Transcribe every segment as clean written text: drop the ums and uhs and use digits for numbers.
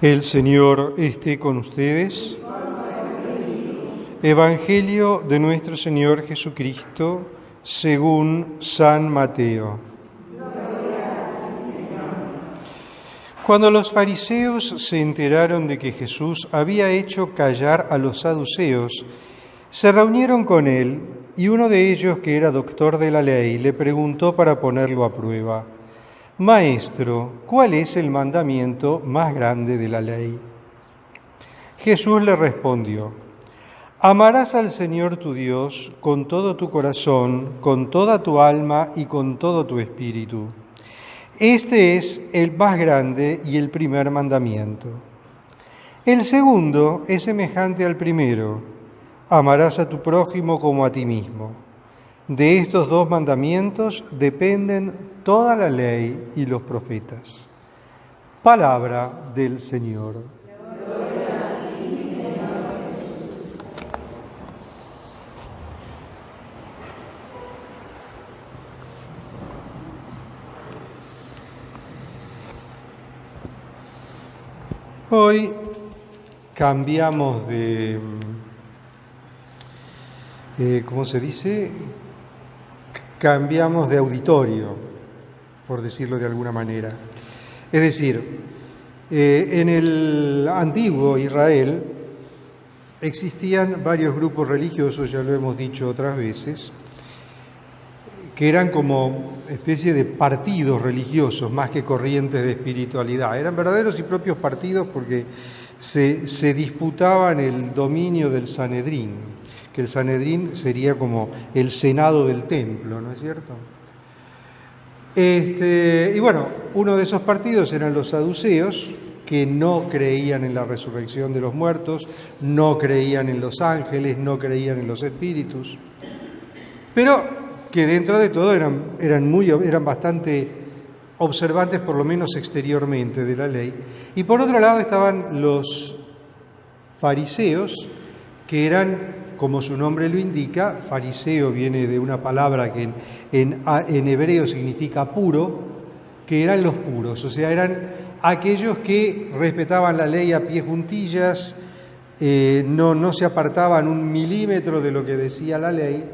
El Señor esté con ustedes. Evangelio de nuestro Señor Jesucristo según San Mateo. Cuando los fariseos se enteraron de que Jesús había hecho callar a los saduceos, se reunieron con él y uno de ellos, que era doctor de la ley, le preguntó para ponerlo a prueba: Maestro, ¿cuál es el mandamiento más grande de la ley? Jesús le respondió: Amarás al Señor tu Dios con todo tu corazón, con toda tu alma y con todo tu espíritu. Este es el más grande y el primer mandamiento. El segundo es semejante al primero: amarás a tu prójimo como a ti mismo. De estos dos mandamientos dependen toda la ley y los profetas. Palabra del Señor. Hoy cambiamos de, ¿cómo se dice? Cambiamos de auditorio, por decirlo de alguna manera. Es decir, en el antiguo Israel existían varios grupos religiosos, ya lo hemos dicho otras veces, que eran como especie de partidos religiosos más que corrientes de espiritualidad. Eran verdaderos y propios partidos porque se disputaban el dominio del Sanedrín, que el Sanedrín sería como el Senado del templo, ¿no es cierto? Y bueno, uno de esos partidos eran los saduceos, que no creían en la resurrección de los muertos, no creían en los ángeles, no creían en los espíritus, pero que dentro de todo eran bastante observantes, por lo menos exteriormente, de la ley. Y por otro lado estaban los fariseos, que eran, como su nombre lo indica, fariseo viene de una palabra que en hebreo significa puro, que eran los puros, o sea, eran aquellos que respetaban la ley a pie juntillas, no se apartaban un milímetro de lo que decía la ley.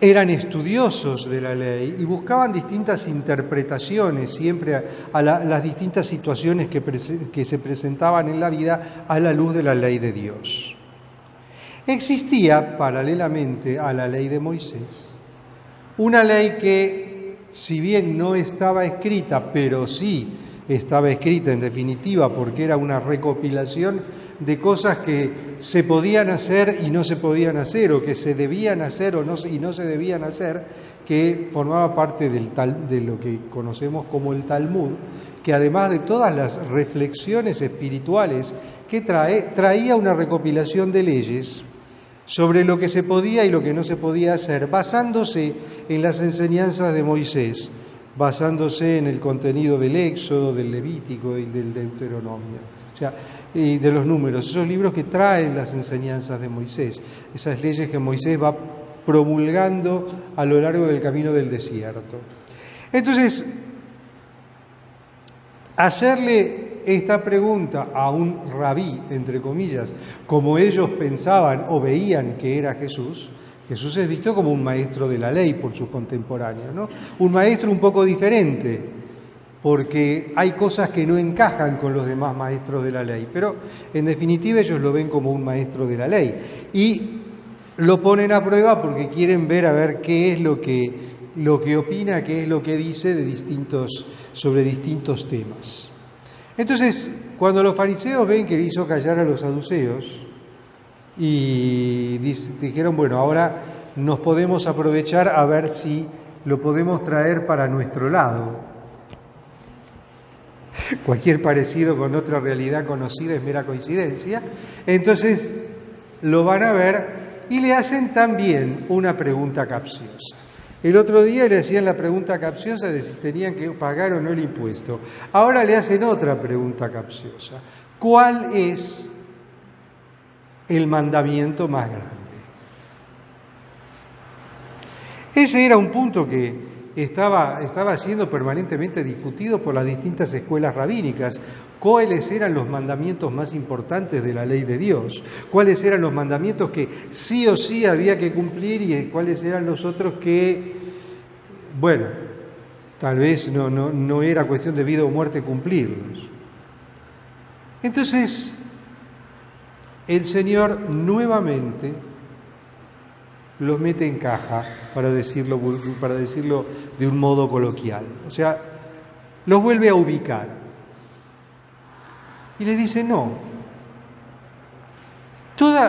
Eran estudiosos de la ley y buscaban distintas interpretaciones siempre a las distintas situaciones que se presentaban en la vida a la luz de la ley de Dios. Existía, paralelamente a la ley de Moisés, una ley que, si bien no estaba escrita, pero sí estaba escrita en definitiva porque era una recopilación de cosas que se podían hacer y no se podían hacer, o que se debían hacer y no se debían hacer, que formaba parte de lo que conocemos como el Talmud, que además de todas las reflexiones espirituales que traía una recopilación de leyes sobre lo que se podía y lo que no se podía hacer, basándose en las enseñanzas de Moisés, basándose en el contenido del Éxodo, del Levítico y del Deuteronomio. O sea, y de los Números, esos libros que traen las enseñanzas de Moisés, esas leyes que Moisés va promulgando a lo largo del camino del desierto. Entonces, hacerle esta pregunta a un rabí, entre comillas, como ellos pensaban o veían que era Jesús, Jesús es visto como un maestro de la ley por sus contemporáneos, ¿no? Un maestro un poco diferente, porque hay cosas que no encajan con los demás maestros de la ley, pero en definitiva ellos lo ven como un maestro de la ley y lo ponen a prueba porque quieren ver a ver qué es lo que opina, qué es lo que dice sobre distintos temas. Entonces, cuando los fariseos ven que hizo callar a los saduceos y dijeron, bueno, ahora nos podemos aprovechar a ver si lo podemos traer para nuestro lado. Cualquier parecido con otra realidad conocida es mera coincidencia. Entonces lo van a ver y le hacen también una pregunta capciosa. El otro día le hacían la pregunta capciosa de si tenían que pagar o no el impuesto. Ahora le hacen otra pregunta capciosa. ¿Cuál es el mandamiento más grande? Ese era un punto que estaba siendo permanentemente discutido por las distintas escuelas rabínicas. ¿Cuáles eran los mandamientos más importantes de la ley de Dios? ¿Cuáles eran los mandamientos que sí o sí había que cumplir y cuáles eran los otros que, bueno, tal vez no era cuestión de vida o muerte cumplirlos? Entonces, el Señor nuevamente los mete en caja, para decirlo de un modo coloquial. O sea, los vuelve a ubicar. Y le dice, no, todo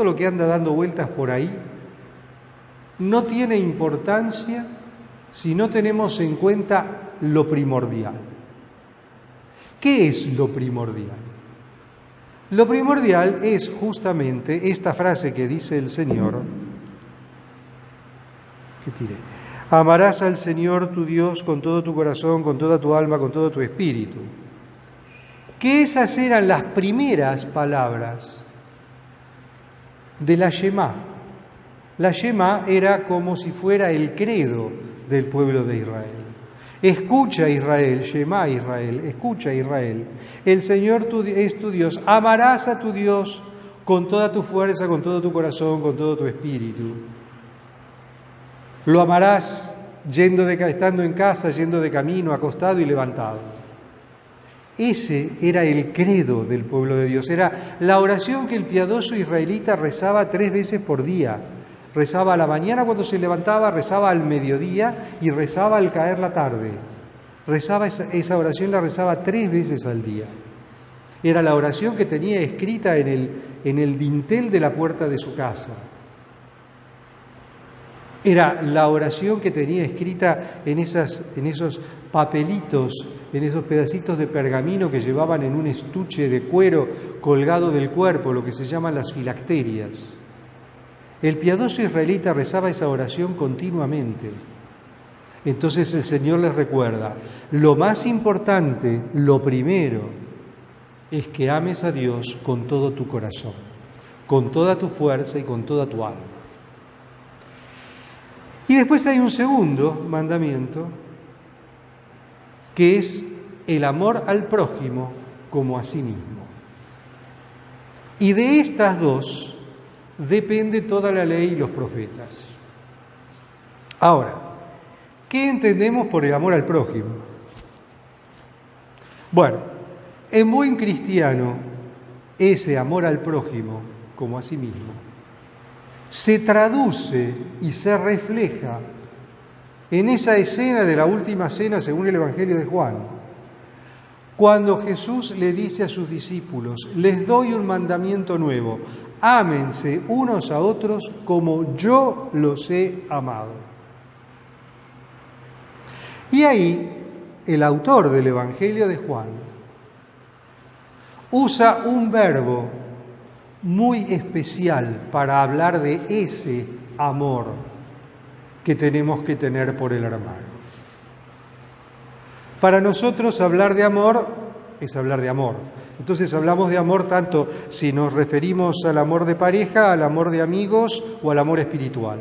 lo que anda dando vueltas por ahí no tiene importancia si no tenemos en cuenta lo primordial. ¿Qué es lo primordial? Lo primordial es justamente esta frase que dice el Señor, amarás al Señor tu Dios con todo tu corazón, con toda tu alma, con todo tu espíritu. Que esas eran las primeras palabras de la Shema. La Shema era como si fuera el credo del pueblo de Israel. Escucha Israel, Shema Israel, escucha Israel. El Señor es tu Dios. Amarás a tu Dios con toda tu fuerza, con todo tu corazón, con todo tu espíritu. Lo amarás estando en casa, yendo de camino, acostado y levantado. Ese era el credo del pueblo de Dios. Era la oración que el piadoso israelita rezaba 3 veces por día. Rezaba a la mañana cuando se levantaba, rezaba al mediodía y rezaba al caer la tarde. Esa oración la rezaba 3 veces al día. Era la oración que tenía escrita en el dintel de la puerta de su casa. Era la oración que tenía escrita en esos papelitos, en esos pedacitos de pergamino que llevaban en un estuche de cuero colgado del cuerpo, lo que se llaman las filacterias. El piadoso israelita rezaba esa oración continuamente. Entonces el Señor les recuerda, lo más importante, lo primero, es que ames a Dios con todo tu corazón, con toda tu fuerza y con toda tu alma. Y después hay un segundo mandamiento, que es el amor al prójimo como a sí mismo. Y de estas dos depende toda la ley y los profetas. Ahora, ¿qué entendemos por el amor al prójimo? Bueno, en buen cristiano, ese amor al prójimo como a sí mismo se traduce y se refleja en esa escena de la última cena según el Evangelio de Juan, cuando Jesús le dice a sus discípulos, les doy un mandamiento nuevo, ámense unos a otros como yo los he amado. Y ahí el autor del Evangelio de Juan usa un verbo muy especial para hablar de ese amor que tenemos que tener por el hermano. Para nosotros hablar de amor es hablar de amor. Entonces hablamos de amor tanto si nos referimos al amor de pareja, al amor de amigos o al amor espiritual.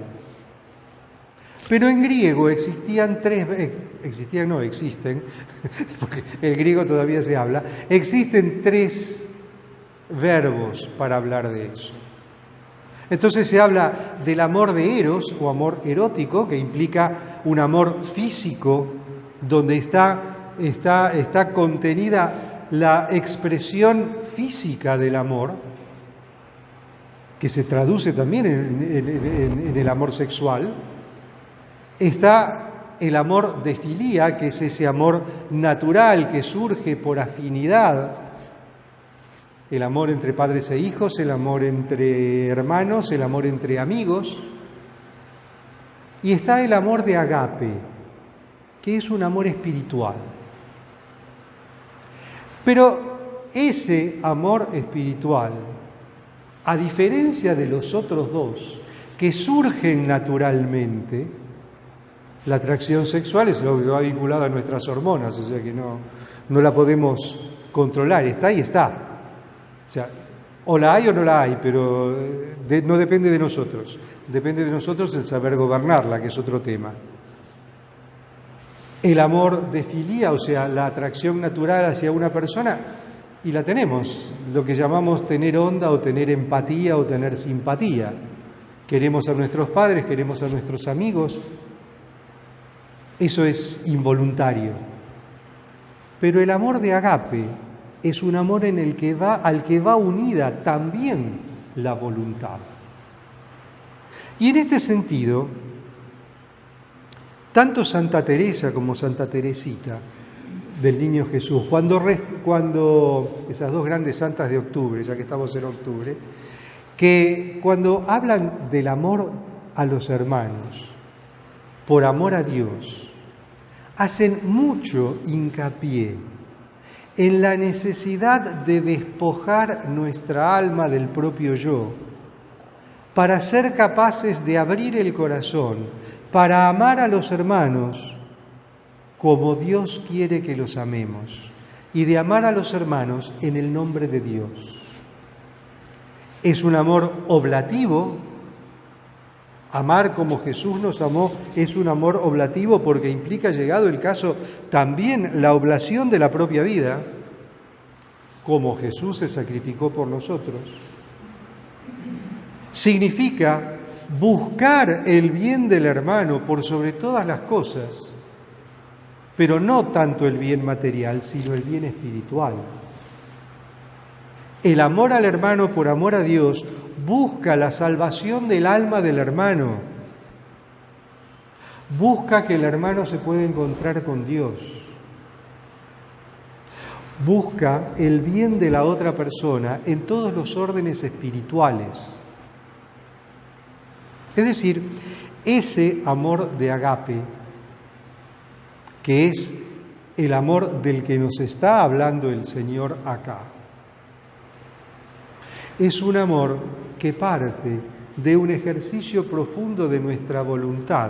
Pero en griego existen, porque el griego todavía se habla, existen 3 verbos para hablar de eso. Entonces se habla del amor de eros o amor erótico, que implica un amor físico, donde está contenida la expresión física del amor, que se traduce también en el amor sexual. Está el amor de filía, que es ese amor natural que surge por afinidad, el amor entre padres e hijos, el amor entre hermanos, el amor entre amigos. Y está el amor de agape, que es un amor espiritual. Pero ese amor espiritual, a diferencia de los otros 2, que surgen naturalmente, la atracción sexual es lo que va vinculado a nuestras hormonas, o sea que no la podemos controlar, está y está. O sea, O la hay o no la hay, pero no depende de nosotros. Depende de nosotros el saber gobernarla, que es otro tema. El amor de filía, o sea, la atracción natural hacia una persona, y la tenemos, lo que llamamos tener onda o tener empatía o tener simpatía. Queremos a nuestros padres, queremos a nuestros amigos, eso es involuntario. Pero el amor de agape es un amor en el que al que va unida también la voluntad. Y en este sentido, tanto Santa Teresa como Santa Teresita del Niño Jesús, cuando esas dos grandes santas de octubre, ya que estamos en octubre, que cuando hablan del amor a los hermanos, por amor a Dios, hacen mucho hincapié en la necesidad de despojar nuestra alma del propio yo, para ser capaces de abrir el corazón, para amar a los hermanos como Dios quiere que los amemos, y de amar a los hermanos en el nombre de Dios. Es un amor oblativo. Amar como Jesús nos amó es un amor oblativo porque implica, llegado el caso, también la oblación de la propia vida, como Jesús se sacrificó por nosotros. Significa buscar el bien del hermano por sobre todas las cosas, pero no tanto el bien material, sino el bien espiritual. El amor al hermano por amor a Dios busca la salvación del alma del hermano, busca que el hermano se pueda encontrar con Dios, busca el bien de la otra persona en todos los órdenes espirituales. Es decir, ese amor de agape, que es el amor del que nos está hablando el Señor acá, es un amor que parte de un ejercicio profundo de nuestra voluntad,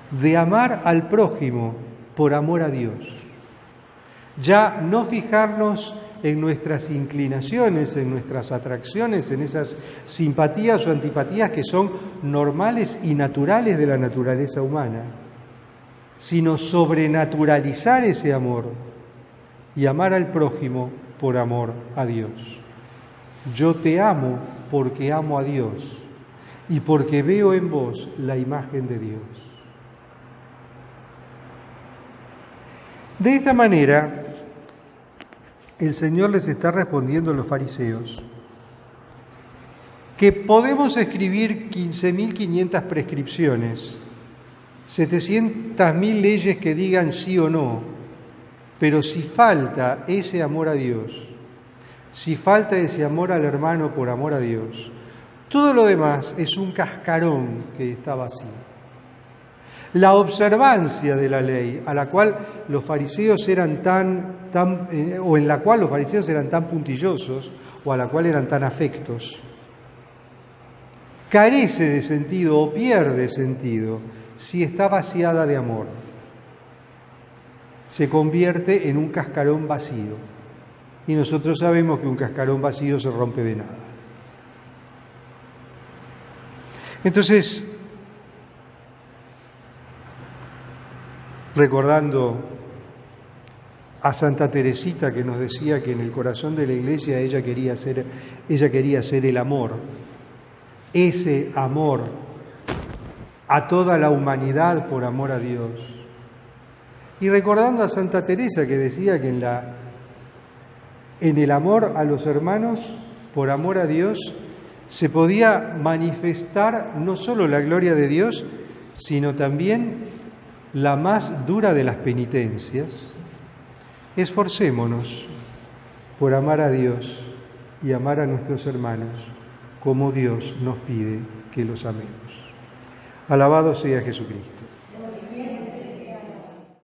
de amar al prójimo por amor a Dios. Ya no fijarnos en nuestras inclinaciones, en nuestras atracciones, en esas simpatías o antipatías que son normales y naturales de la naturaleza humana, sino sobrenaturalizar ese amor y amar al prójimo por amor a Dios. Yo te amo porque amo a Dios y porque veo en vos la imagen de Dios. De esta manera, el Señor les está respondiendo a los fariseos que podemos escribir 15.500 prescripciones, 700.000 leyes que digan sí o no, pero si falta ese amor a Dios, si falta ese amor al hermano por amor a Dios, todo lo demás es un cascarón que está vacío. La observancia de la ley, a la cual los fariseos eran o en la cual los fariseos eran tan puntillosos, o a la cual eran tan afectos, carece de sentido o pierde sentido si está vaciada de amor. Se convierte en un cascarón vacío. Y nosotros sabemos que un cascarón vacío se rompe de nada. Entonces, recordando a Santa Teresita, que nos decía que en el corazón de la Iglesia ella quería ser el amor, ese amor a toda la humanidad por amor a Dios. Y recordando a Santa Teresa, que decía que en el amor a los hermanos por amor a Dios se podía manifestar no solo la gloria de Dios, sino también la más dura de las penitencias. Esforcémonos por amar a Dios y amar a nuestros hermanos como Dios nos pide que los amemos. Alabado sea Jesucristo.